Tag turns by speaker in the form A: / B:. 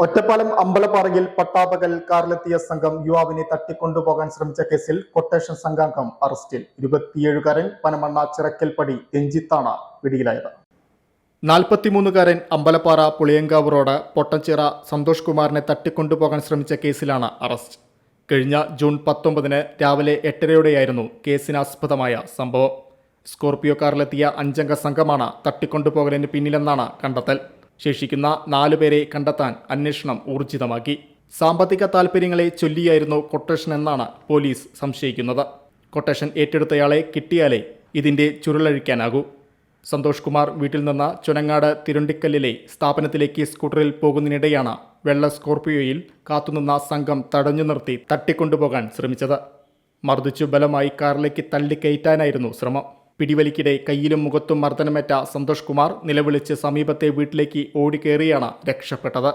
A: ഒറ്റപ്പാലം അമ്പലപ്പാറയിൽ പട്ടാപകൽ കാറിലെത്തിയ സംഘം യുവാവിനെ തട്ടിക്കൊണ്ടുപോകാൻ ശ്രമിച്ച കേസിൽ കൊട്ടേഷൻ സംഘാംഗം അറസ്റ്റിൽ. 27-കാരൻ പനമണ്ണ ചിറക്കൽപ്പടി രഞ്ജിത്താണ് പിടിയിലായത്. 43-കാരൻ അമ്പലപ്പാറ പുളിയങ്കാവ് റോഡ് പൊട്ടച്ചിറ സന്തോഷ് കുമാറിനെ തട്ടിക്കൊണ്ടുപോകാൻ ശ്രമിച്ച കേസിലാണ് അറസ്റ്റ്. കഴിഞ്ഞ ജൂൺ 19 രാവിലെ 8:30യോടെയായിരുന്നു കേസിനാസ്പദമായ സംഭവം. സ്കോർപിയോ കാറിലെത്തിയ 5-അംഗ സംഘമാണ് തട്ടിക്കൊണ്ടുപോകലിന് പിന്നിലെന്നാണ് കണ്ടെത്തൽ. ശേഷിക്കുന്ന 4 പേരെ കണ്ടെത്താൻ അന്വേഷണം ഊർജിതമാക്കി. സാമ്പത്തിക താൽപ്പര്യങ്ങളെ ചൊല്ലിയായിരുന്നു കൊട്ടേഷൻ എന്നാണ് പോലീസ് സംശയിക്കുന്നത്. കൊട്ടേഷൻ ഏറ്റെടുത്തയാളെ കിട്ടിയാലേ ഇതിന്റെ ചുരുളഴിക്കാനാകൂ. സന്തോഷ് കുമാർ വീട്ടിൽ നിന്ന് ചുനങ്ങാട് തിരുണ്ടിക്കല്ലിലെ സ്ഥാപനത്തിലേക്ക് സ്കൂട്ടറിൽ പോകുന്നതിനിടെയാണ് വെള്ള സ്കോർപിയോയിൽ കാത്തുനിന്ന സംഘം തടഞ്ഞു നിർത്തി തട്ടിക്കൊണ്ടുപോകാൻ ശ്രമിച്ചത്. മർദ്ദിച്ചു ബലമായി കാറിലേക്ക് തള്ളിക്കയറ്റാനായിരുന്നു ശ്രമം. പിടിവലിക്കിടെ കയ്യിലും മുഖത്തും മർദ്ദനമേറ്റ സന്തോഷ് കുമാർ നിലവിളിച്ച് സമീപത്തെ വീട്ടിലേക്ക് ഓടിക്കേറിയാണ് രക്ഷപ്പെട്ടത്.